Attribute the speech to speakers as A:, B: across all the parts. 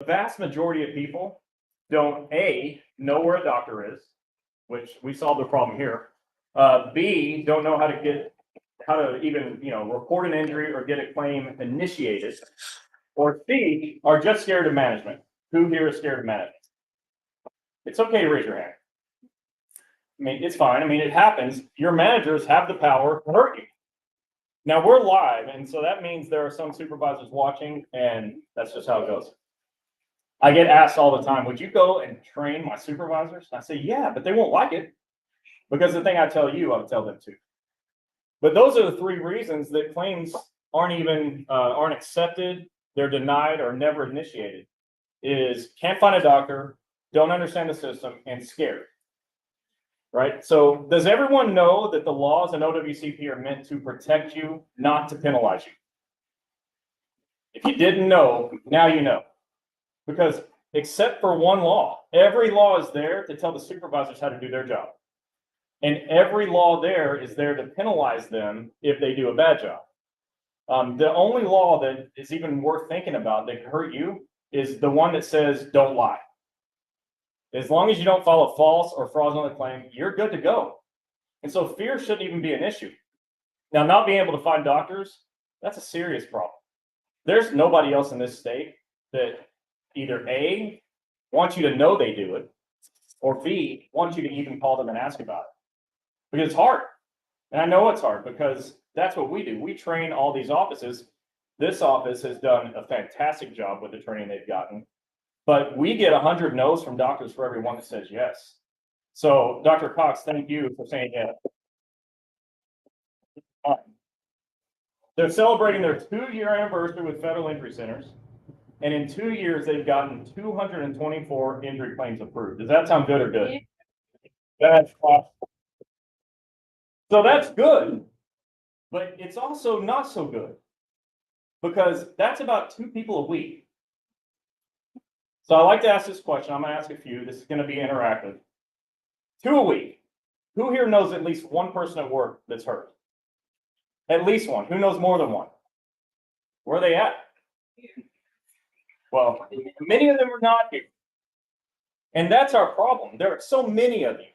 A: The vast majority of people don't A, know where a doctor is, which we solved the problem here. B, don't know how to even, report an injury or get a claim initiated. Or C, are just scared of management. Who here is scared of management? It's okay to raise your hand. I mean, it's fine. I mean, it happens. Your managers have the power to hurt you. Now we're live, and so that means there are some supervisors watching, and that's just how it goes. I get asked all the time, would you go and train my supervisors? I say, yeah, but they won't like it. Because the thing I tell you, I'll tell them too. But those are the three reasons that claims aren't accepted, they're denied, or never initiated. Is can't find a doctor, don't understand the system, and scared. Right? So does everyone know that the laws in OWCP are meant to protect you, not to penalize you? If you didn't know, now you know. Because except for one law, every law is there to tell the supervisors how to do their job. And every law there is there to penalize them if they do a bad job. The only law that is even worth thinking about that could hurt you is the one that says don't lie. As long as you don't file a false or fraudulent claim, you're good to go. And so fear shouldn't even be an issue. Now, not being able to find doctors, that's a serious problem. There's nobody else in this state that either A, wants you to know they do it, or B, wants you to even call them and ask about it. Because it's hard. And I know it's hard because that's what we do. We train all these offices. This office has done a fantastic job with the training they've gotten. But we get 100 no's from doctors for every one that says yes. So, Dr. Cox, thank you for saying yes. They're celebrating their 2-year anniversary with Federal Injury Centers. And in 2 years, they've gotten 224 injury claims approved. Does that sound good or good? That's awesome. So that's good. But it's also not so good. Because that's about 2 people a week. So I like to ask this question. I'm going to ask a few. This is going to be interactive. 2 a week. Who here knows at least one person at work that's hurt? At least one. Who knows more than one? Where are they at? Well, many of them are not here. And that's our problem. There are so many of you.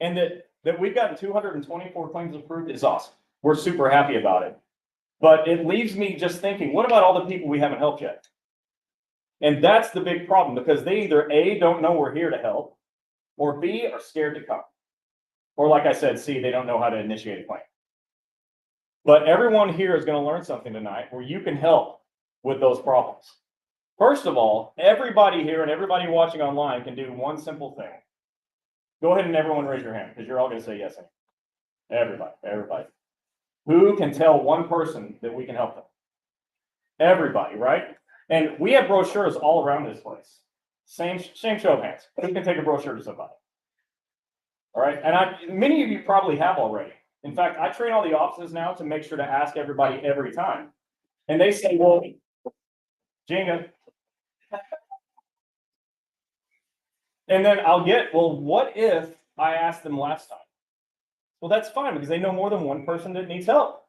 A: And that we've gotten 224 claims approved is awesome. We're super happy about it. But it leaves me just thinking, what about all the people we haven't helped yet? And that's the big problem because they either A, don't know we're here to help, or B, are scared to come. Or like I said, C, they don't know how to initiate a claim. But everyone here is going to learn something tonight where you can help with those problems. First of all, everybody here and everybody watching online can do one simple thing. Go ahead and everyone raise your hand because you're all going to say yes. Everybody. Who can tell one person that we can help them? Everybody, right? And we have brochures all around this place. Same show of hands. Who can take a brochure to somebody? All right. And many of you probably have already. In fact, I train all the offices now to make sure to ask everybody every time. And they say, well, Jenga. And then I'll get, well, what if I asked them last time? Well, that's fine because they know more than one person that needs help.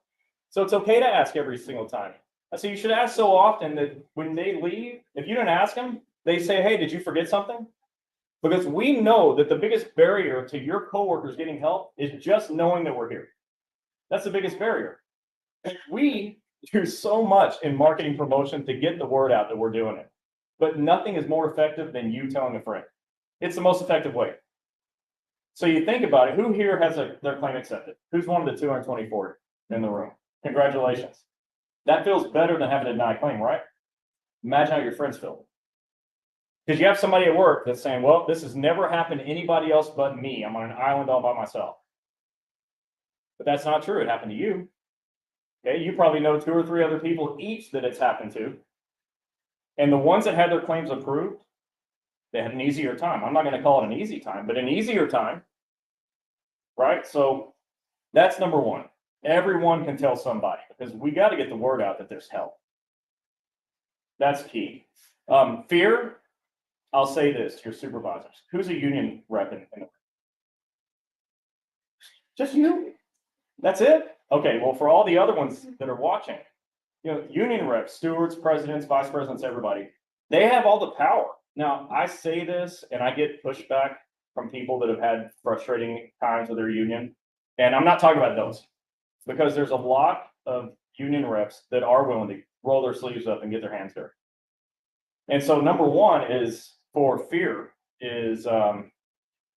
A: So it's okay to ask every single time. So you should ask so often that when they leave, if you didn't ask them, they say, hey, did you forget something? Because we know that the biggest barrier to your coworkers getting help is just knowing that we're here. That's the biggest barrier. And we do so much in marketing promotion to get the word out that we're doing it. But nothing is more effective than you telling a friend. It's the most effective way. So you think about it, who here has their claim accepted? Who's one of the 224 in the room? Congratulations. That feels better than having a denied claim, right? Imagine how your friends feel. Because you have somebody at work that's saying, well, this has never happened to anybody else but me. I'm on an island all by myself. But that's not true. It happened to you. Okay, you probably know 2 or 3 other people each that it's happened to. And the ones that had their claims approved, they had an easier time. I'm not going to call it an easy time, but an easier time. Right? So that's number one. Everyone can tell somebody because we got to get the word out that there's help. That's key. Fear, I'll say this to your supervisors. Who's a union rep in the room? Just you? That's it? Okay, well, for all the other ones that are watching, union reps, stewards, presidents, vice presidents, everybody, They have all the power. Now, I say this and I get pushback from people that have had frustrating times with their union. And I'm not talking about those because there's a lot of union reps that are willing to roll their sleeves up and get their hands dirty. And so number one is for fear is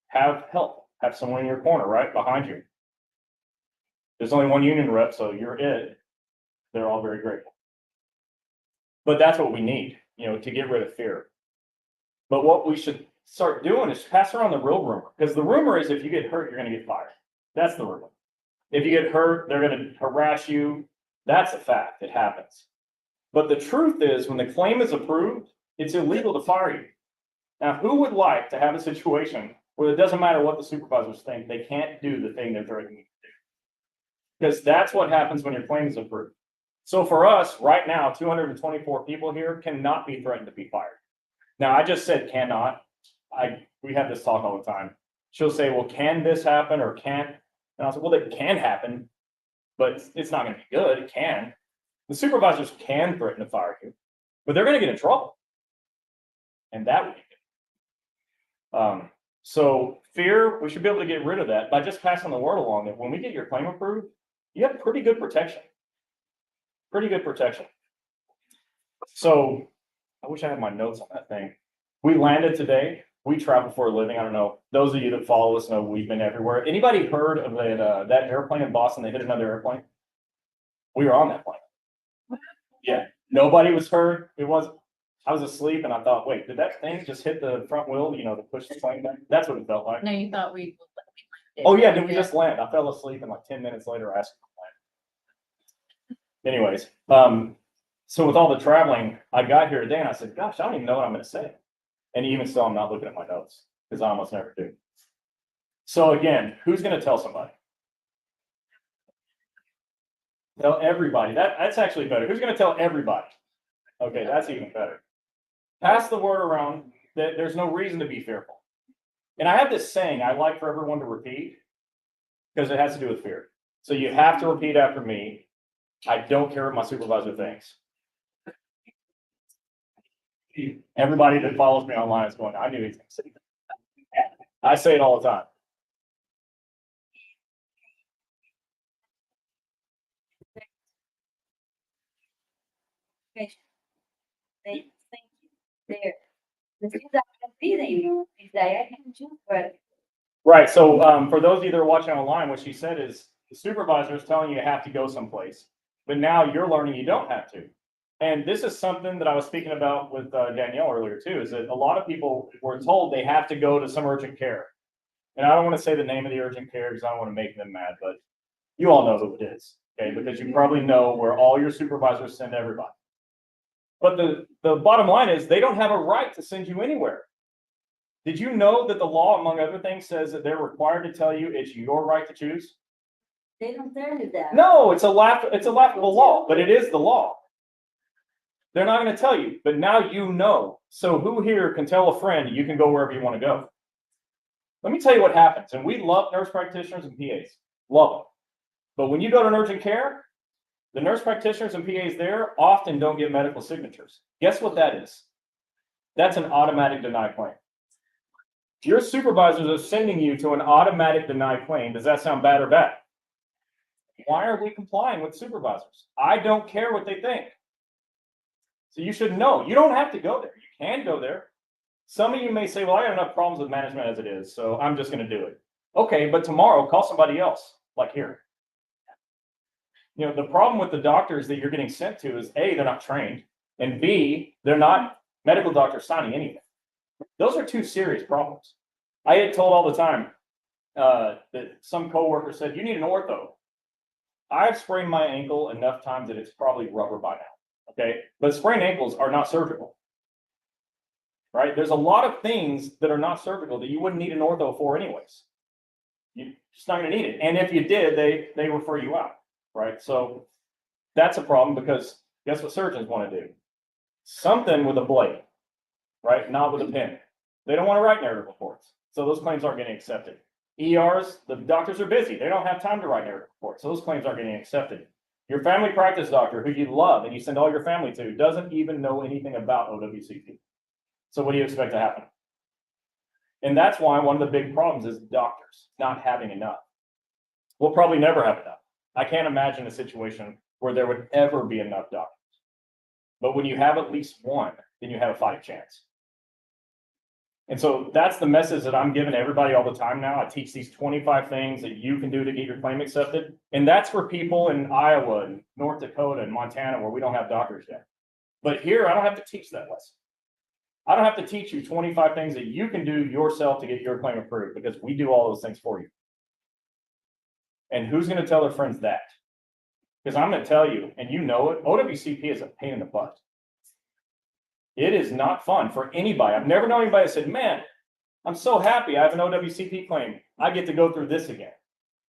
A: have help, have someone in your corner, right behind you. There's only one union rep, so you're it. They're all very grateful. But that's what we need, to get rid of fear. But what we should start doing is pass around the real rumor, because the rumor is if you get hurt, you're going to get fired. That's the rumor. If you get hurt, they're going to harass you. That's a fact. It happens. But the truth is, when the claim is approved, it's illegal to fire you. Now, who would like to have a situation where it doesn't matter what the supervisors think, they can't do the thing they're threatening you to do? Because that's what happens when your claim is approved. So for us, right now, 224 people here cannot be threatened to be fired. Now, I just said cannot. We have this talk all the time. She'll say, well, can this happen or can't? And I said, well, it can happen, but it's not going to be good. It can. The supervisors can threaten to fire you, but they're going to get in trouble. And that would be good. So fear, we should be able to get rid of that by just passing the word along that when we get your claim approved, you have pretty good protection. Pretty good protection. So I wish I had my notes on that thing. We landed today. We travel for a living. I don't know. Those of you that follow us know we've been everywhere. Anybody heard of that airplane in Boston? They hit another airplane. We were on that plane. Yeah, nobody was hurt. I was asleep and I thought, wait, did that thing just hit the front wheel, to push the plane back? That's what it felt like.
B: No, you thought we.
A: Oh yeah, did we just land? I fell asleep and like 10 minutes later I asked to land. Anyways, so with all the traveling, I got here today and I said, gosh, I don't even know what I'm going to say. And even still, I'm not looking at my notes because I almost never do. So again, who's going to tell somebody? Tell everybody. That's actually better. Who's going to tell everybody? Okay, that's even better. Pass the word around that there's no reason to be fearful. And I have this saying I like for everyone to repeat because it has to do with fear. So you have to repeat after me. I don't care what my supervisor thinks. Everybody that follows me online is going, I knew he was going to say that. I say it all the time.
C: Thank you. There. The things I can see that you desire can choose for.
A: Right. So for those of you that are watching online, what she said is the supervisor is telling you you have to go someplace, but now you're learning you don't have to. And this is something that I was speaking about with Danielle earlier too, is that a lot of people were told they have to go to some urgent care. And I don't want to say the name of the urgent care because I don't want to make them mad, but you all know who it is, okay? Because you probably know where all your supervisors send everybody. But the bottom line is they don't have a right to send you anywhere. Did you know that the law, among other things, says that they're required to tell you it's your right to choose?
C: They don't tell you that.
A: No, it's a laughable law, but it is the law. They're not going to tell you, but now you know. So who here can tell a friend you can go wherever you want to go? Let me tell you what happens. And we love nurse practitioners and PAs. Love them. But when you go to an urgent care, the nurse practitioners and PAs there often don't get medical signatures. Guess what that is? That's an automatic denied claim. Your supervisors are sending you to an automatic denied claim. Does that sound bad or bad? Why are we complying with supervisors? I don't care what they think. So you should know. You don't have to go there. You can go there. Some of you may say, well, I have enough problems with management as it is, so I'm just going to do it. Okay, but tomorrow, call somebody else, like here. The problem with the doctors that you're getting sent to is A, they're not trained, and B, they're not medical doctors signing anything. Those are two serious problems. I get told all the time that some coworker said, you need an ortho. I've sprained my ankle enough times that it's probably rubber by now, okay? But sprained ankles are not surgical, right? There's a lot of things that are not surgical that you wouldn't need an ortho for anyways. You're just not going to need it. And if you did, they refer you out, right? So that's a problem because guess what surgeons want to do? Something with a blade, right? Not with a pen. They don't want to write narrative reports. So those claims aren't getting accepted. ERs, the doctors are busy. They don't have time to write narrative reports. So those claims aren't getting accepted. Your family practice doctor, who you love and you send all your family to, doesn't even know anything about OWCP. So what do you expect to happen? And that's why one of the big problems is doctors not having enough. We'll probably never have enough. I can't imagine a situation where there would ever be enough doctors. But when you have at least one, then you have a fighting chance. And so that's the message that I'm giving everybody all the time now. I teach these 25 things that you can do to get your claim accepted. And that's for people in Iowa and North Dakota and Montana where we don't have doctors yet. But here, I don't have to teach that lesson. I don't have to teach you 25 things that you can do yourself to get your claim approved because we do all those things for you. And who's going to tell their friends that? Because I'm going to tell you, and you know it, OWCP is a pain in the butt. It is not fun for anybody. I've never known anybody that said, man, I'm so happy I have an OWCP claim. I get to go through this again.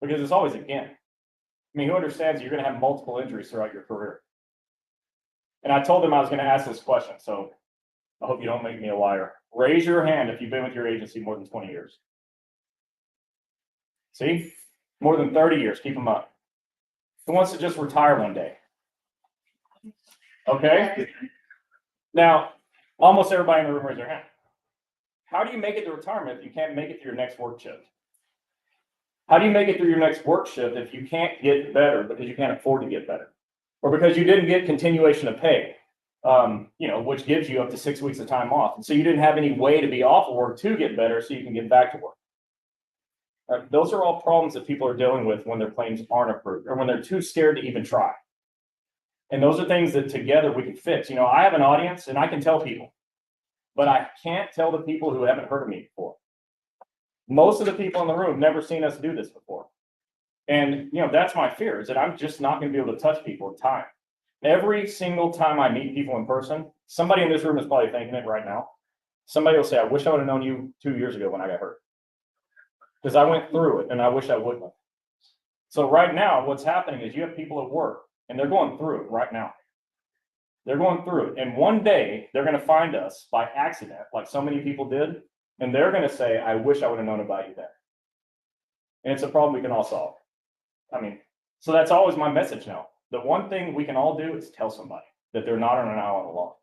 A: Because it's always again. I mean, who understands you're going to have multiple injuries throughout your career? And I told them I was going to ask this question, so I hope you don't make me a liar. Raise your hand if you've been with your agency more than 20 years. See? More than 30 years. Keep them up. Who wants to just retire one day? Okay? Now, almost everybody in the room raise their hand. How do you make it to retirement if you can't make it through your next work shift? How do you make it through your next work shift if you can't get better because you can't afford to get better? Or because you didn't get continuation of pay, which gives you up to 6 weeks of time off. And so you didn't have any way to be off of work to get better so you can get back to work. Those are all problems that people are dealing with when their claims aren't approved or when they're too scared to even try. And those are things that together we can fix. I have an audience and I can tell people, but I can't tell the people who haven't heard of me before. Most of the people in the room have never seen us do this before. And, that's my fear is that I'm just not going to be able to touch people in time. Every single time I meet people in person, somebody in this room is probably thinking it right now. Somebody will say, I wish I would have known you 2 years ago when I got hurt. Because I went through it and I wish I wouldn't have. So right now, what's happening is you have people at work and they're going through it right now. They're going through it. And one day they're going to find us by accident, like so many people did. And they're going to say, I wish I would have known about you then. And it's a problem we can all solve. So that's always my message now. The one thing we can all do is tell somebody that they're not on an eye on the law.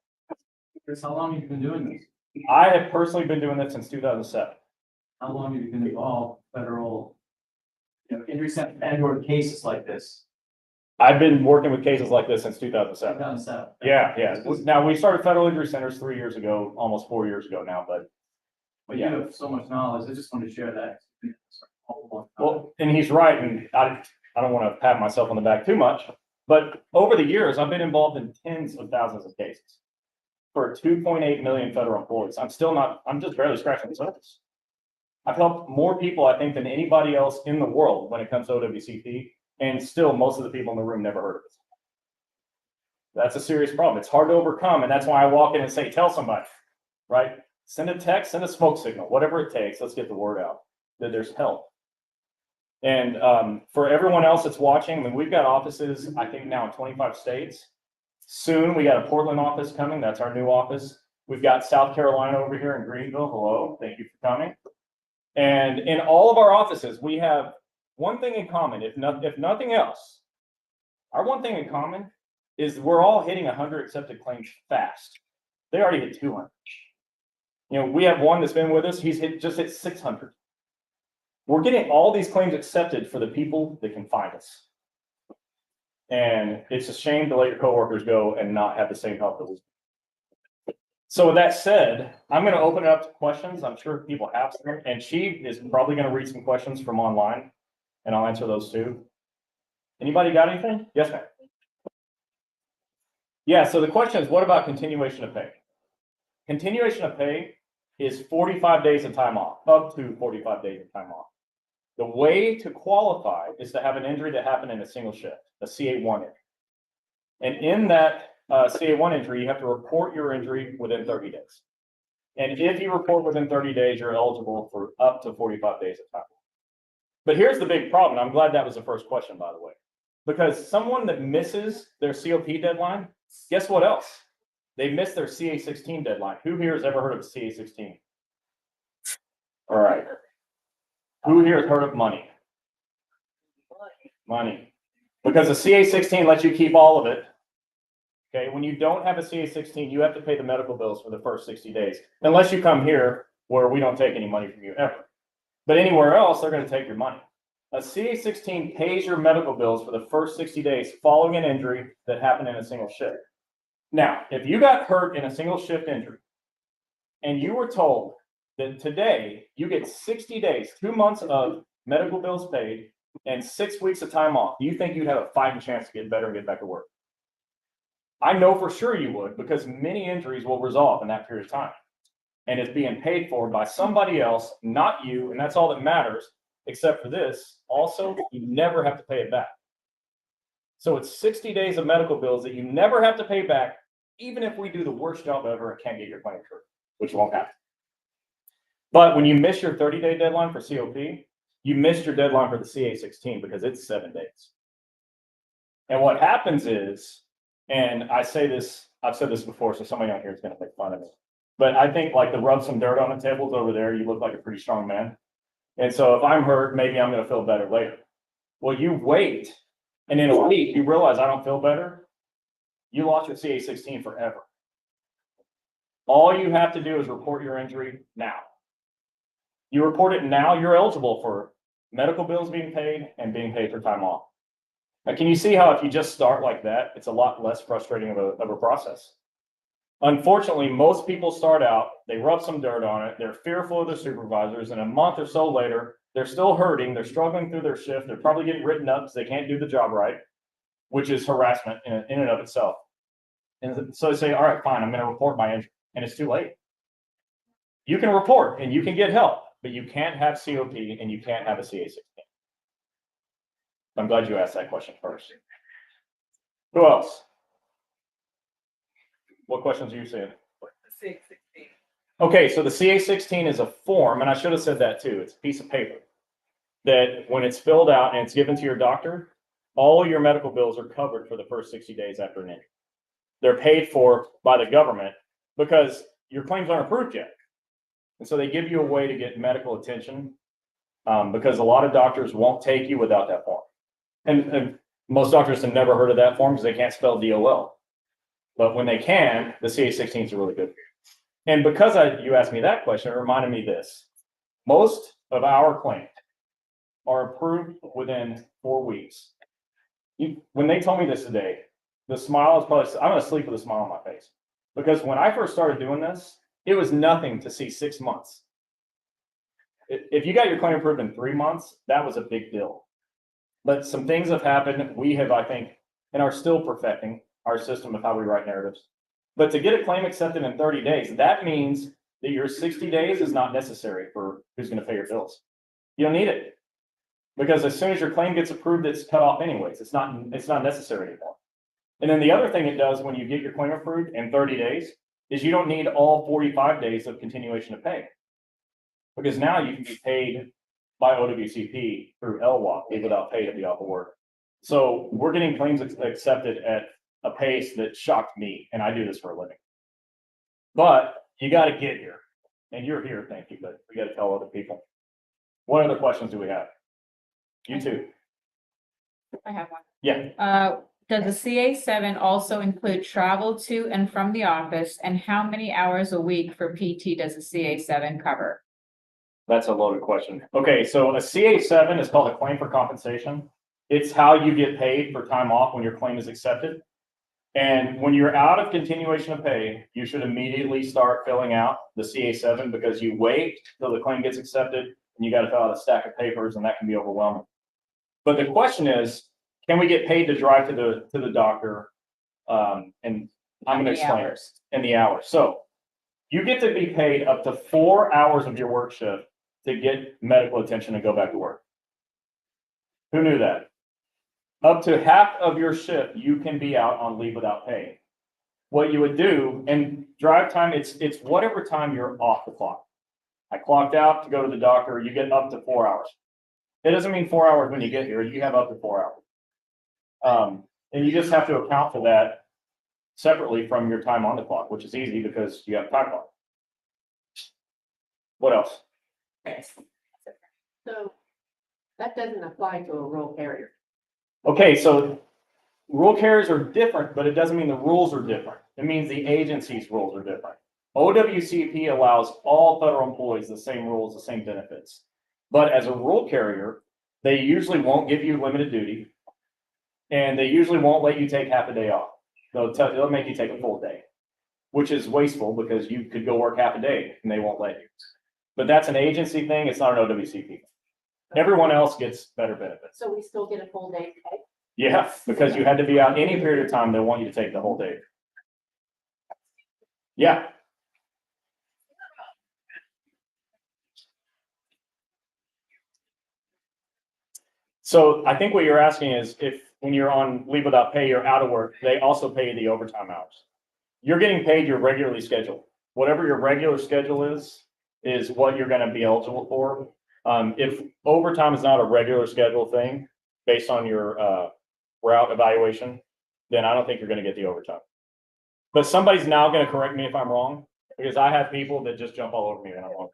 B: Chris, how long have you been doing this?
A: I have personally been doing this since 2007.
B: How long have you been involved federal, injury center and or cases like this?
A: I've been working with cases like this since 2007.
B: 2007.
A: Yeah. Now we started federal injury centers 3 years ago, almost 4 years ago now, but
B: But you have so much knowledge. I just wanted to share that.
A: well, and he's right, and I don't want to pat myself on the back too much, but over the years, I've been involved in tens of thousands of cases for 2.8 million federal employees. I'm just barely scratching the surface. I've helped more people, I think, than anybody else in the world when it comes to OWCP, and still most of the people in the room never heard of it. That's a serious problem. It's hard to overcome, and that's why I walk in and say, tell somebody, right? Send a text, send a smoke signal, whatever it takes. Let's get the word out that there's help. And for everyone else that's watching, we've got offices, I think now in 25 states. Soon we got a Portland office coming. That's our new office. We've got South Carolina over here in Greenville. Hello, thank you for coming. And in all of our offices, we have one thing in common. If nothing else, our one thing in common is we're all hitting 100 accepted claims fast. They already hit 200. We have one that's been with us. He's just hit 600. We're getting all these claims accepted for the people that can find us. And it's a shame to let your coworkers go and not have the same help that we do. So with that said, I'm going to open it up to questions. I'm sure people have some, and she is probably going to read some questions from online, and I'll answer those too. Anybody got anything? Yes, ma'am. Yeah, so the question is, what about continuation of pay? Continuation of pay is 45 days of time off, up to 45 days of time off. The way to qualify is to have an injury that happened in a single shift, a CA1 injury. And in that CA1 injury, you have to report your injury within 30 days. And if you report within 30 days, you're eligible for up to 45 days of time off. But here's the big problem. I'm glad that was the first question, by the way, because someone that misses their COP deadline, guess what else? They missed their CA16 deadline. Who here has ever heard of CA16? All right. Who here has heard of money? Money. Because the CA-16 lets you keep all of it. Okay, when you don't have a CA-16, you have to pay the medical bills for the first 60 days, unless you come here where we don't take any money from you ever. But anywhere else, they're gonna take your money. A CA-16 pays your medical bills for the first 60 days following an injury that happened in a single shift. Now, if you got hurt in a single shift injury and you were told that today you get 60 days, 2 months of medical bills paid and 6 weeks of time off, do you think you'd have a fighting chance to get better and get back to work? I know for sure you would, because many injuries will resolve in that period of time. And it's being paid for by somebody else, not you, and that's all that matters, except for this. Also, you never have to pay it back. So it's 60 days of medical bills that you never have to pay back, even if we do the worst job ever and can't get your claim through, which won't happen. But when you miss your 30-day deadline for COP, you missed your deadline for the CA-16 because it's 7 days. And what happens is, and I say this, I've said this before, so somebody out here is going to make fun of me, but I think like the rub some dirt on the tables over there, you look like a pretty strong man. And so if I'm hurt, maybe I'm going to feel better later. Well, you wait, and in a week, you realize I don't feel better. You lost your CA-16 forever. All you have to do is report your injury now. You report it now, you're eligible for medical bills being paid and being paid for time off. Now, can you see how if you just start like that, it's a lot less frustrating of a process? Unfortunately, most people start out, they rub some dirt on it, they're fearful of their supervisors, and a month or so later, they're still hurting, they're struggling through their shift, they're probably getting written up because they can't do the job right, which is harassment in and of itself. And so they say, all right, fine, I'm going to report my injury, and it's too late. You can report and you can get help, but you can't have COP and you can't have a CA-16. I'm glad you asked that question first. Who else? What questions are you seeing? Okay, so the CA-16 is a form, and I should have said that too. It's a piece of paper that when it's filled out and it's given to your doctor, all your medical bills are covered for the first 60 days after an injury. They're paid for by the government because your claims aren't approved yet. And so they give you a way to get medical attention because a lot of doctors won't take you without that form. And most doctors have never heard of that form because they can't spell DOL. But when they can, the CA-16s are really good for you. And because you asked me that question, it reminded me this. Most of our claims are approved within 4 weeks. When they told me this today, the smile is probably, I'm going to sleep with a smile on my face. Because when I first started doing this, it was nothing to see 6 months. If you got your claim approved in 3 months, that was a big deal. But some things have happened. We have, I think, and are still perfecting our system of how we write narratives. But to get a claim accepted in 30 days, that means that your 60 days is not necessary for who's going to pay your bills. You don't need it. Because as soon as your claim gets approved, it's cut off anyways. It's not necessary anymore. And then the other thing it does when you get your claim approved in 30 days is you don't need all 45 days of continuation of pay. Because now you can be paid by OWCP through LWOP, without pay to be off of work. So we're getting claims accepted at a pace that shocked me, and I do this for a living. But you got to get here, and you're here, thank you, but we got to tell other people. What other questions do we have? You too.
D: I have one.
A: Yeah.
D: Does the CA-7 also include travel to and from the office, and how many hours a week for PT does the CA-7 cover?
A: That's a loaded question. Okay, so a CA-7 is called a claim for compensation. It's how you get paid for time off when your claim is accepted. And when you're out of continuation of pay, you should immediately start filling out the CA-7 because you wait till the claim gets accepted and you got to fill out a stack of papers, and that can be overwhelming. But the question is, can we get paid to drive to the doctor? And I'm going to explain it in the hours. So you get to be paid up to 4 hours of your work shift to get medical attention and go back to work. Who knew that? Up to half of your shift, you can be out on leave without pay. What you would do, and drive time, it's whatever time you're off the clock. I clocked out to go to the doctor, you get up to 4 hours. It doesn't mean 4 hours when you get here, you have up to 4 hours. And you just have to account for that separately from your time on the clock, which is easy because you have time clock. What else?
E: So that doesn't apply to a rural area.
A: Okay, so rural carriers are different, but it doesn't mean the rules are different. It means the agency's rules are different. OWCP allows all federal employees the same rules, the same benefits. But as a rural carrier, they usually won't give you limited duty. And they usually won't let you take half a day off. They'll make you take a full day, which is wasteful because you could go work half a day and they won't let you. But that's an agency thing. It's not an OWCP. Everyone else gets better benefits.
E: So we still get a full day pay?
A: Yeah, because you had to be out any period of time, they want you to take the whole day. Yeah. So I think what you're asking is if when you're on leave without pay, you're out of work, they also pay you the overtime hours. You're getting paid your regularly scheduled. Whatever your regular schedule is what you're gonna be eligible for. If overtime is not a regular schedule thing, based on your route evaluation, then I don't think you're gonna get the overtime. But somebody's now gonna correct me if I'm wrong, because I have people that just jump all over me and I'm wrong.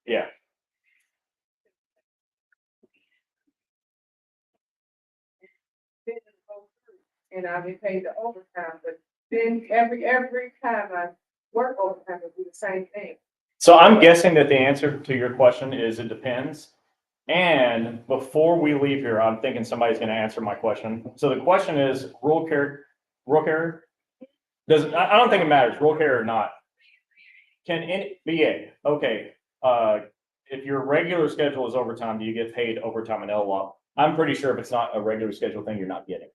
A: Yeah.
F: And I've been paid the overtime, but then every time I work overtime, I do the same thing.
A: So I'm guessing that the answer to your question is it depends. And before we leave here, I'm thinking somebody's gonna answer my question. So the question is, rural carrier? I don't think it matters, rural carrier or not. Can any, BA, okay, if your regular schedule is overtime, do you get paid overtime in LWOP? I'm pretty sure if it's not a regular schedule thing, you're not getting.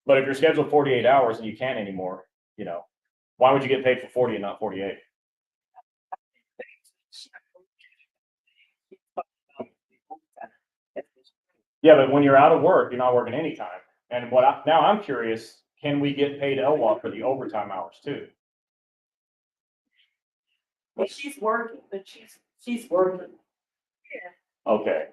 A: But if you're scheduled 48 hours and you can't anymore, why would you get paid for 40 and not 48? Yeah, but when you're out of work, you're not working anytime. And now I'm curious, can we get paid LWOP for the overtime hours too?
E: Well, she's working, but she's working.
A: Okay,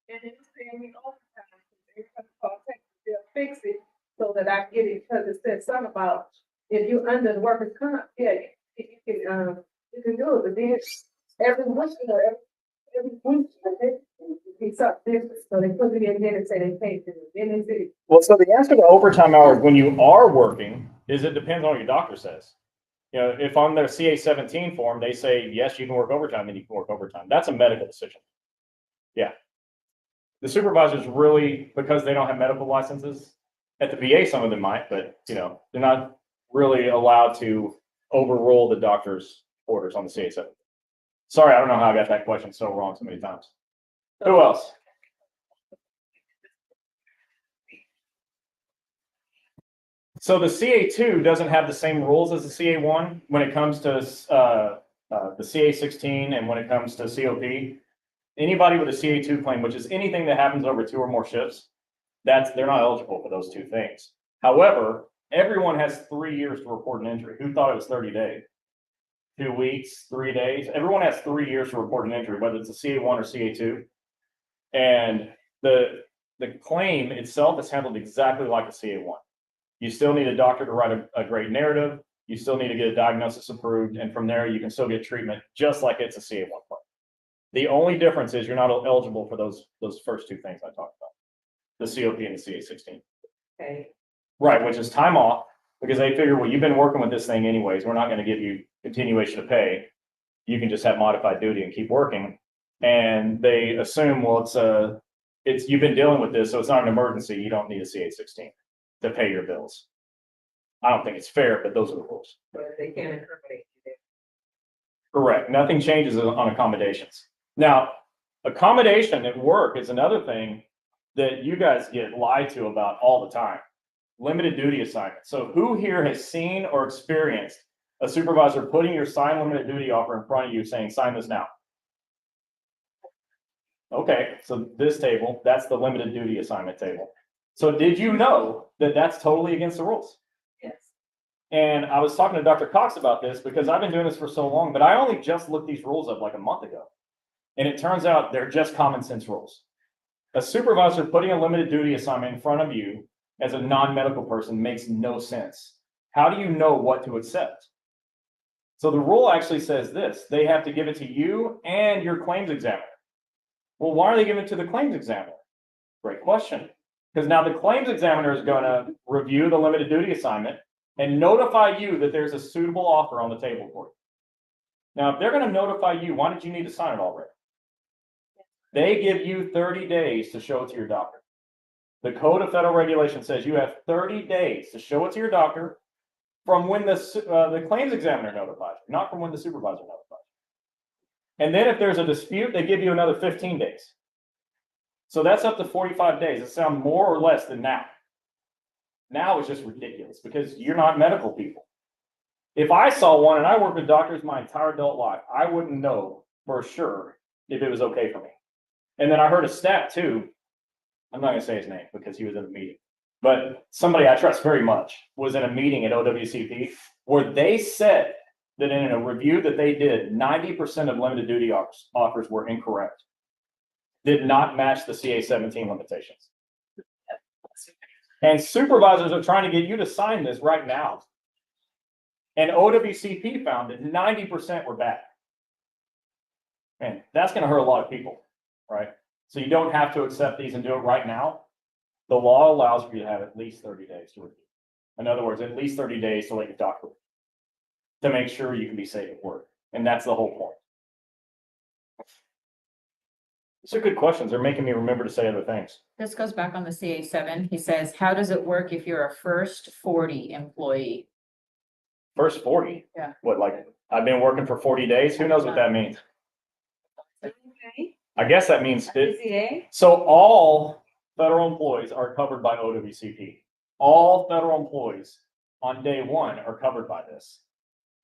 F: And it's paying me overtime. Every time I call Texas, they'll fix it so that I get it, because it says something about if you're under the workers' comp, yeah, you can do it, but then every week, every week, it's up different, so they put it in there and say they paid it, then they say.
A: well, so the answer to overtime hours when you are working is it depends on what your doctor says. If on their CA-17 form, they say, yes, you can work overtime, then you can work overtime. That's a medical decision. Yeah. The supervisors really, because they don't have medical licenses, at the VA, some of them might, but they're not really allowed to overrule the doctor's orders on the CA-17. Sorry, I don't know how I got that question so wrong so many times. Who else? So the CA2 doesn't have the same rules as the CA1 when it comes to the CA-16 and when it comes to COP. Anybody with a CA2 claim, which is anything that happens over 2 or more shifts, they're not eligible for those two things. However, everyone has 3 years to report an injury. Who thought it was 30 days? 2 weeks, 3 days. Everyone has 3 years to report an injury, whether it's a CA1 or CA2. And the claim itself is handled exactly like a CA1. You still need a doctor to write a great narrative. You still need to get a diagnosis approved. And from there, you can still get treatment just like it's a CA1 claim. The only difference is you're not eligible for those first 2 things I talked about, the COP and the CA-16.
F: Okay.
A: Right, which is time off, because they figure, well, you've been working with this thing anyways. We're not going to give you continuation of pay. You can just have modified duty and keep working. And they assume, well, it's you've been dealing with this, so it's not an emergency. You don't need a CA-16 to pay your bills. I don't think it's fair, but those are the rules.
F: But they can't incriminate you.
A: Correct. Nothing changes on accommodations. Now, accommodation at work is another thing that you guys get lied to about all the time. Limited duty assignment. So who here has seen or experienced a supervisor putting your signed limited duty offer in front of you saying, sign this now? Okay, so this table, that's the limited duty assignment table. So did you know that that's totally against the rules?
F: Yes.
A: And I was talking to Dr. Cox about this because I've been doing this for so long, but I only just looked these rules up like a month ago. And it turns out they're just common sense rules. A supervisor putting a limited duty assignment in front of you as a non-medical person makes no sense. How do you know what to accept? So the rule actually says this, they have to give it to you and your claims examiner. Well, why are they giving it to the claims examiner? Great question. Because now the claims examiner is going to review the limited duty assignment and notify you that there's a suitable offer on the table for you. Now, if they're going to notify you, why did you need to sign it already? They give you 30 days to show it to your doctor. The Code of Federal Regulation says you have 30 days to show it to your doctor from when the claims examiner notifies you, not from when the supervisor notifies you. And then if there's a dispute, they give you another 15 days. So that's up to 45 days. It sounds more or less than now. Now it's just ridiculous because you're not medical people. If I saw one and I worked with doctors my entire adult life, I wouldn't know for sure if it was okay for me. And then I heard a stat too. I'm not going to say his name because he was in a meeting, but somebody I trust very much was in a meeting at OWCP where they said that in a review that they did, 90% of limited duty offers were incorrect. Did not match the CA-17 limitations. And supervisors are trying to get you to sign this right now. And OWCP found that 90% were bad. And that's going to hurt a lot of people, right? So you don't have to accept these and do it right now. The law allows for you to have at least 30 days to review. In other words, at least 30 days to let your doctor to make sure you can be safe at work. And that's the whole point. These are good questions. They're making me remember to say other things.
D: This goes back on the CA7. He says, how does it work if you're a first 40 employee?
A: First 40?
D: Yeah.
A: What, like, I've been working for 40 days? Who knows what that means?
C: Okay.
A: I guess that means
C: CA?
A: so all federal employees are covered by OWCP. All federal employees on day one are covered by this.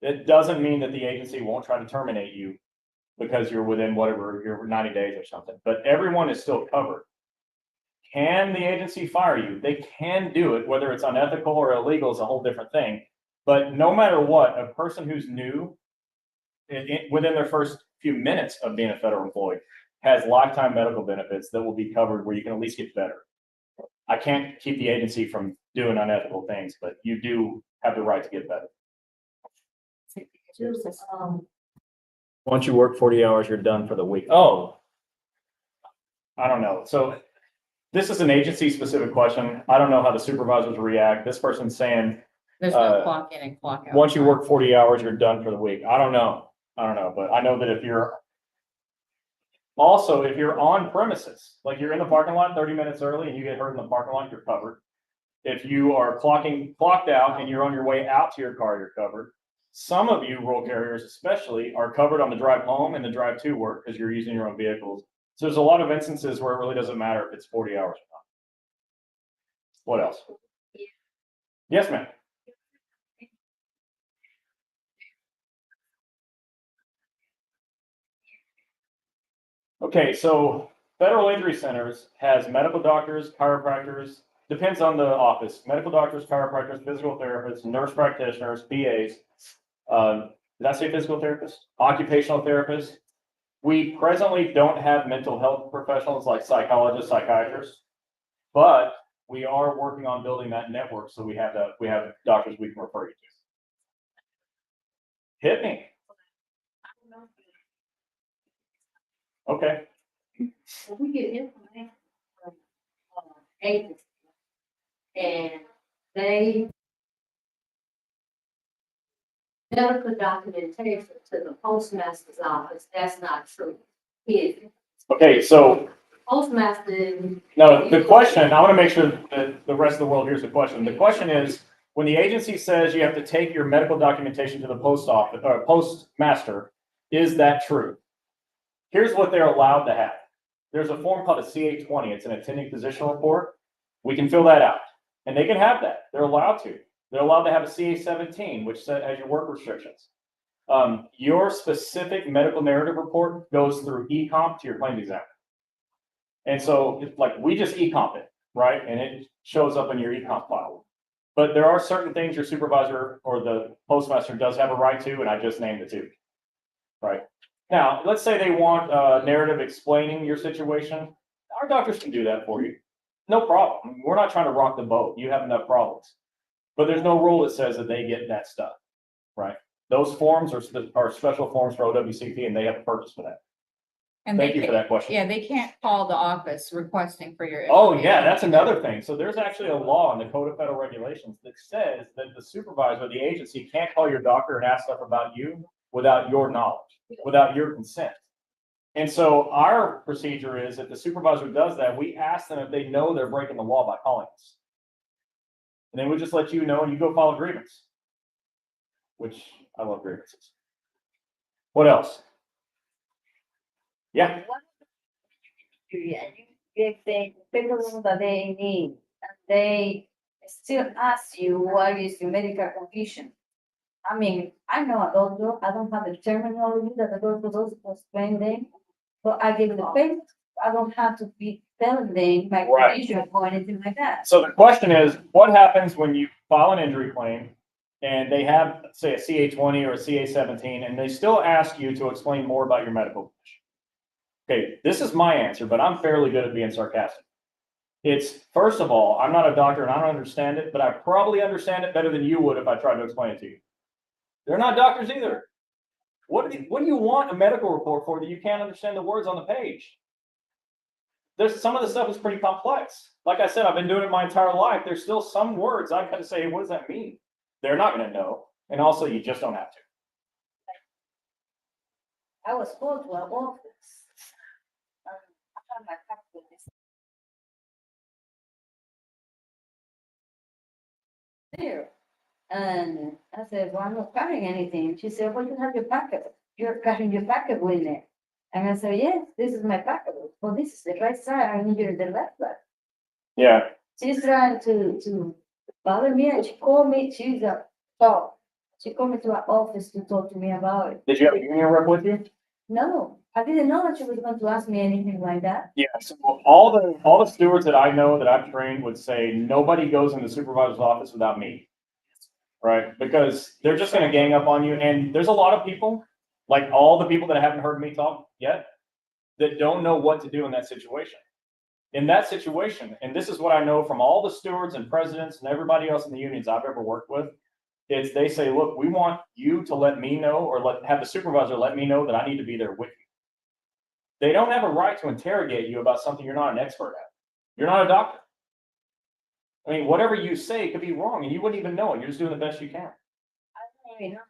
A: It doesn't mean that the agency won't try to terminate you because you're within whatever, your 90 days or something, but everyone is still covered. Can the agency fire you? They can do it, whether it's unethical or illegal is a whole different thing. But no matter what, a person who's new within their first few minutes of being a federal employee has lifetime medical benefits that will be covered where you can at least get better. I can't keep the agency from doing unethical things, but you do have the right to get better. Once you work 40 hours, you're done for the week. Oh, I don't know. So this is an agency specific question. I don't know how the supervisors react. This person's saying,
D: There's no clock in and clock out.
A: once you work 40 hours, you're done for the week. I don't know. But I know that if you're on premises, like you're in the parking lot 30 minutes early and you get hurt in the parking lot, you're covered. If you are clocked out and you're on your way out to your car, you're covered. Some of you roll carriers especially are covered on the drive home and the drive to work because you're using your own vehicles. So there's a lot of instances where it really doesn't matter if it's 40 hours or not. What else? Yes, ma'am. Okay, so Federal Injury Centers has medical doctors, chiropractors, depends on the office, medical doctors, chiropractors, physical therapists, nurse practitioners, PAs. Did I say physical therapist? Occupational therapists. We presently don't have mental health professionals like psychologists, psychiatrists, but we are working on building that network. So we have doctors we can refer you to. Hit me. Okay.
C: Well, we get information from agencies, and they medical documentation to the postmaster's office. That's not true.
A: Okay, so
C: Postmaster.
A: no, the question, I want to make sure that the rest of the world hears the question. The question is, when the agency says you have to take your medical documentation to the post office or postmaster, is that true? Here's what they're allowed to have. There's a form called a CA-20. It's an attending physician report. We can fill that out and they can have that. They're allowed to. They're allowed to have a CA-17, which has your work restrictions. Your specific medical narrative report goes through e-comp to your claims examiner. And so it's like we just e-comp it, right? And it shows up in your e-comp file. But there are certain things your supervisor or the postmaster does have a right to, and I just named the two, right? Now, let's say they want a narrative explaining your situation. Our doctors can do that for you. No problem. We're not trying to rock the boat. You have enough problems. But there's no rule that says that they get that stuff, right? Those forms are special forms for OWCP and they have a purpose for that.
D: And they
A: Thank you for
D: can't,
A: that question.
D: yeah, they can't call the office requesting for your.
A: Oh, yeah,
D: information.
A: that's another thing. So there's actually a law in the Code of Federal Regulations that says that the supervisor, the agency can't call your doctor and ask stuff about you without your knowledge, without your consent. And so our procedure is if the supervisor does that, we ask them if they know they're breaking the law by calling us. And then we just let you know and you go file a grievance, which I love grievances. What else? Yeah.
C: If they pick a room that they need, and they still ask you what is your medical condition. I mean, I know a doctor, I don't have the terminology that the doctor does explain them, but I give the paper, I don't have to be telling them my
A: Right.
C: condition or anything like that.
A: So the question is, what happens when you file an injury claim and they have, say, a CA-20 or a CA-17, and they still ask you to explain more about your medical condition? Okay, this is my answer, but I'm fairly good at being sarcastic. It's, first of all, I'm not a doctor and I don't understand it, but I probably understand it better than you would if I tried to explain it to you. They're not doctors either. What do you want a medical report for that you can't understand the words on the page? There's some of the stuff is pretty complex. Like I said, I've been doing it my entire life. There's still some words I've got to say, what does that mean? They're not going to know. And also, you just don't have to.
C: I was called to our office. I had my packet with this. There. And I said, well, I'm not carrying anything. She said, well, you have your packet. You're carrying your packet with it. And I said, yes, this is my packet. Well, this is the right side. I need you the left side.
A: Yeah.
C: She's trying to bother me and she called me. She's a talk. She called me to our office to talk to me about it.
A: Did you have a union rep with you?
C: No, I didn't know that she was going to ask me anything like that.
A: Yeah. So all the stewards that I know that I've trained would say nobody goes in the supervisor's office without me. Right? Because they're just going to gang up on you. And there's a lot of people, like all the people that haven't heard me talk yet, that don't know what to do in that situation. In that situation, and this is what I know from all the stewards and presidents and everybody else in the unions I've ever worked with, is they say, look, we want you to let me know or have the supervisor let me know that I need to be there with you. They don't have a right to interrogate you about something you're not an expert at. You're not a doctor. I mean, whatever you say could be wrong and you wouldn't even know it. You're just doing the best you can.
C: I don't even know.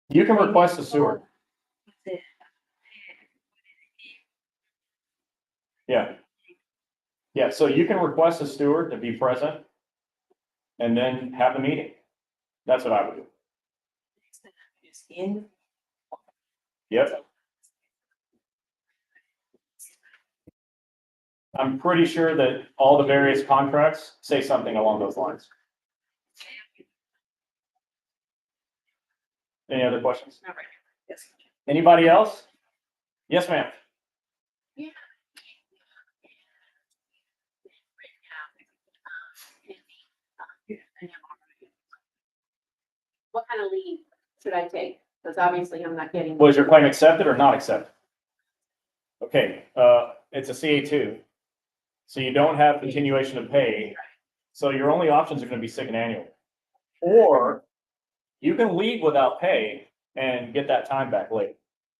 A: You can request a steward. Yeah. Yeah, so you can request a steward to be present and then have the meeting. That's what I would do. Yep. I'm pretty sure that all the various contracts say something along those lines. Any other questions?
E: All right. Yes.
A: Anybody else? Yes, ma'am.
E: What kind of leave should I take? Because obviously I'm not getting.
A: Was your claim accepted or not accepted? Okay, it's a CA2. So you don't have continuation of pay. So your only options are going to be sick and annual. Or you can leave without pay and get that time back later.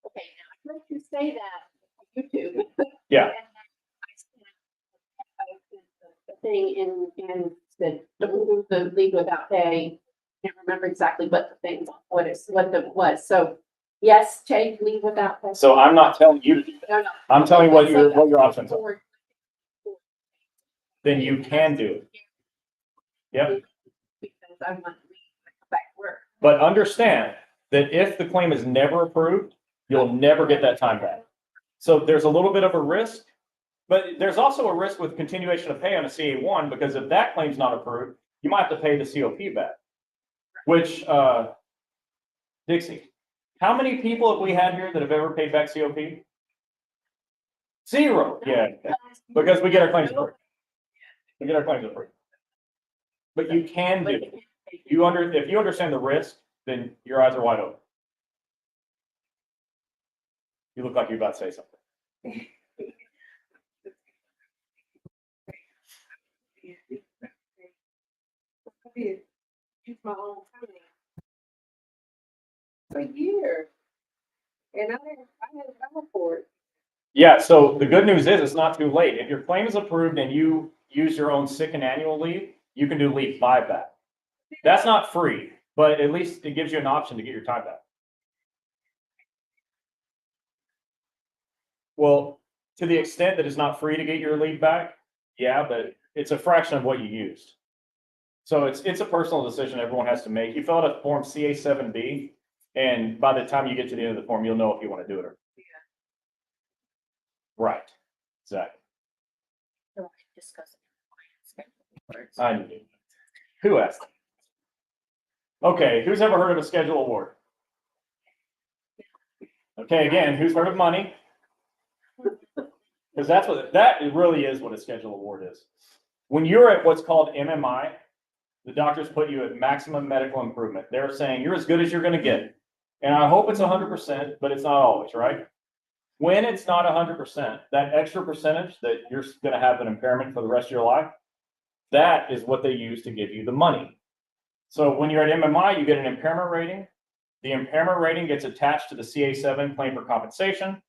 E: Okay, now I heard you say that on YouTube.
A: Yeah.
E: The thing in the don't do the leave without pay. Can't remember exactly what the thing was. So yes, take leave without pay.
A: So I'm not telling you to do that.
E: No.
A: I'm telling you what
E: So-
A: your options are. Then you can do it. Yep.
E: Because I want to leave back to work.
A: But understand that if the claim is never approved, you'll never get that time back. So there's a little bit of a risk, but there's also a risk with continuation of pay on a CA1, because if that claim's not approved, you might have to pay the COP back. Which, Dixie, how many people have we had here that have ever paid back COP? Zero. Yeah, because we get our claims approved. We get our claims approved. But you can do it. If you understand the risk, then your eyes are wide open. You look like you're about to say something.
F: did use my own time for years. And I had a for it.
A: Yeah, so the good news is it's not too late. If your claim is approved and you use your own sick and annual leave, you can do leave buyback. That's not free, but at least it gives you an option to get your time back. Well, to the extent that it's not free to get your leave back, yeah, but it's a fraction of what you used. So it's a personal decision everyone has to make. You fill out a form CA7B, and by the time you get to the end of the form, you'll know if you want to do it or. Right, exactly. I knew. Who asked? Okay, who's ever heard of a schedule award? Okay, again, who's heard of money? Because that really is what a schedule award is. When you're at what's called MMI, the doctors put you at maximum medical improvement. They're saying you're as good as you're going to get. And I hope it's 100%, but it's not always, right? When it's not 100%, that extra percentage that you're going to have an impairment for the rest of your life, that is what they use to give you the money. So when you're at MMI, you get an impairment rating. The impairment rating gets attached to the CA7 claim for compensation,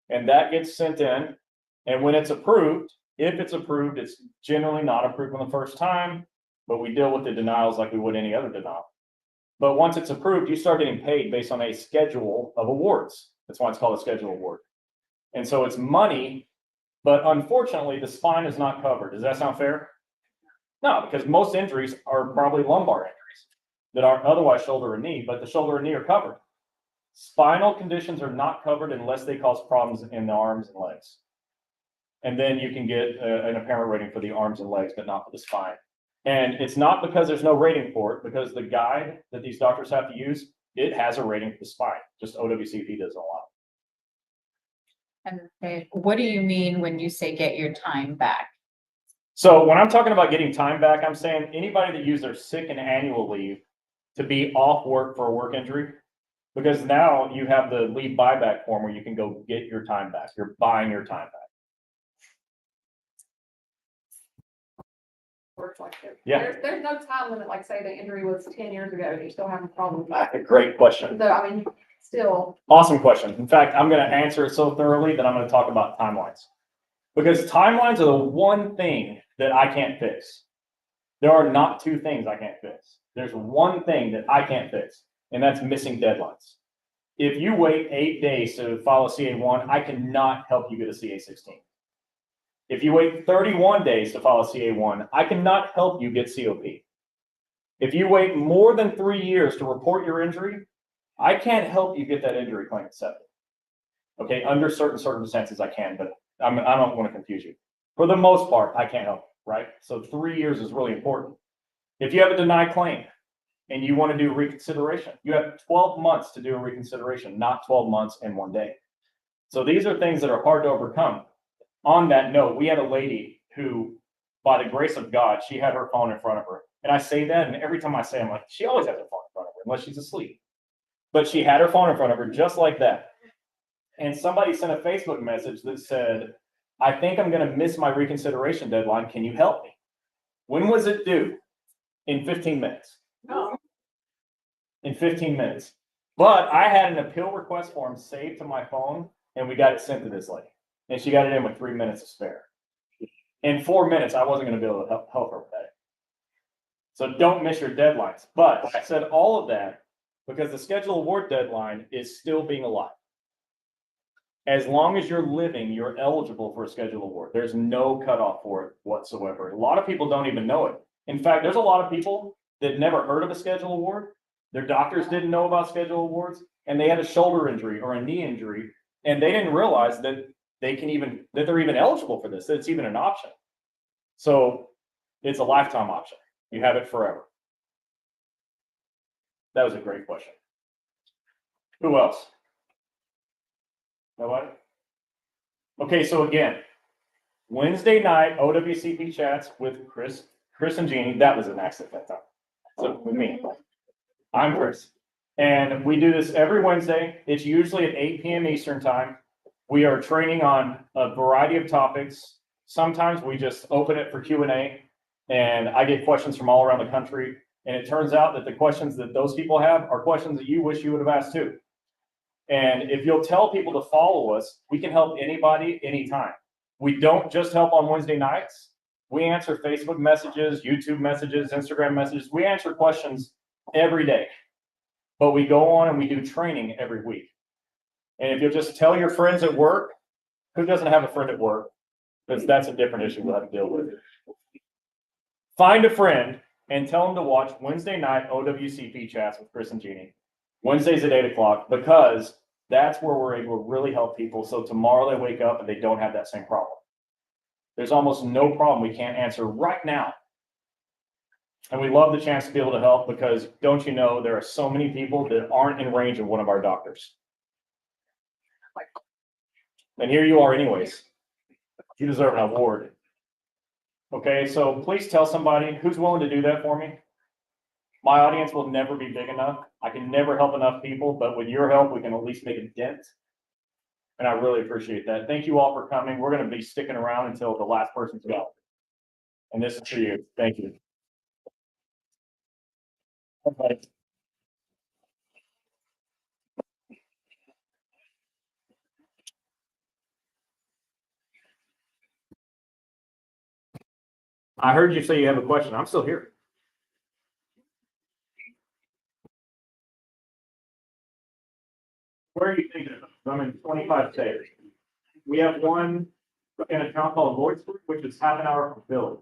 A: and that gets sent in. And when it's approved, if it's approved, it's generally not approved on the first time, but we deal with the denials like we would any other denial. But once it's approved, you start getting paid based on a schedule of awards. That's why it's called a schedule award. And so it's money, but unfortunately, the spine is not covered. Does that sound fair? No, because most injuries are probably lumbar injuries that aren't otherwise shoulder or knee, but the shoulder and knee are covered. Spinal conditions are not covered unless they cause problems in the arms and legs. And then you can get an impairment rating for the arms and legs, but not for the spine. And it's not because there's no rating for it, because the guide that these doctors have to use, it has a rating for the spine. Just OWCP doesn't allow.
D: And what do you mean when you say get your time back?
A: So when I'm talking about getting time back, I'm saying anybody that used their sick and annual leave to be off work for a work injury, because now you have the leave buyback form where you can go get your time back. You're buying your time back. Yeah.
G: There's no time limit, like say the injury was 10 years ago and you're still having problems.
A: That's a great question.
G: So, I mean, still.
A: Awesome question. In fact, I'm going to answer it so thoroughly that I'm going to talk about timelines. Because timelines are the one thing that I can't fix. There are not two things I can't fix. There's one thing that I can't fix, and that's missing deadlines. If you wait 8 days to file a CA1, I cannot help you get a CA16. If you wait 31 days to file a CA1, I cannot help you get COP. If you wait more than 3 years to report your injury, I can't help you get that injury claim accepted. Okay, under certain circumstances I can, but I don't want to confuse you. For the most part, I can't help, right? So 3 years is really important. If you have a denied claim and you want to do reconsideration, you have 12 months to do a reconsideration, not 12 months and 1 day. So these are things that are hard to overcome. On that note, we had a lady who, by the grace of God, she had her phone in front of her. And I say that, and every time I say, I'm like, she always has her phone in front of her, unless she's asleep. But she had her phone in front of her just like that. And somebody sent a Facebook message that said, I think I'm going to miss my reconsideration deadline. Can you help me? When was it due? In 15 minutes.
G: Oh.
A: In 15 minutes. But I had an appeal request form saved to my phone, and we got it sent to this lady. And she got it in with 3 minutes to spare. In 4 minutes, I wasn't going to be able to help her with that. So don't miss your deadlines. But I said all of that because the schedule award deadline is still being alive. As long as you're living, you're eligible for a schedule award. There's no cutoff for it whatsoever. A lot of people don't even know it. In fact, there's a lot of people that never heard of a schedule award. Their doctors didn't know about schedule awards, and they had a shoulder injury or a knee injury, and they didn't realize that they're even eligible for this, that it's even an option. So it's a lifetime option. You have it forever. That was a great question. Who else? Nobody? Okay, so again, Wednesday night, OWCP chats with Chris and Gini. That was an accident that time. So with me. I'm Chris. And we do this every Wednesday. It's usually at 8 p.m. Eastern time. We are training on a variety of topics. Sometimes we just open it for Q&A, and I get questions from all around the country. And it turns out that the questions that those people have are questions that you wish you would have asked too. And if you'll tell people to follow us, we can help anybody, anytime. We don't just help on Wednesday nights. We answer Facebook messages, YouTube messages, Instagram messages. We answer questions every day. But we go on and we do training every week. And if you'll just tell your friends at work, who doesn't have a friend at work? Because that's a different issue we'll have to deal with. Find a friend and tell them to watch Wednesday night OWCP chats with Chris and Gini. Wednesdays at 8 o'clock, because that's where we're able to really help people. So tomorrow they wake up and they don't have that same problem. There's almost no problem we can't answer right now. And we love the chance to be able to help because don't you know, there are so many people that aren't in range of one of our doctors. And here you are anyways. You deserve an award. Okay, so please tell somebody who's willing to do that for me. My audience will never be big enough. I can never help enough people, but with your help, we can at least make a dent. And I really appreciate that. Thank you all for coming. We're going to be sticking around until the last person's gone. And this is for you. Thank you. Okay. I heard you say you have a question. I'm still here. Where are you thinking of? I'm in 25 states. We have one in a town called Lloydsburg, which is half an hour from Philly.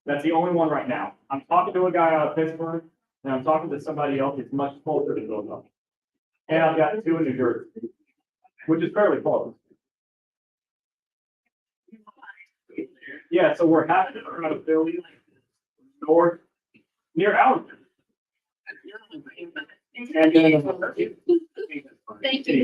A: That's the only one right now. I'm talking to a guy out of Pittsburgh, and I'm talking to somebody else that's much closer to Philadelphia. And I've got two in New Jersey, which is fairly close. Yeah, so we're half an hour out of Philly, north, near Allentown. And then,
E: Thank you.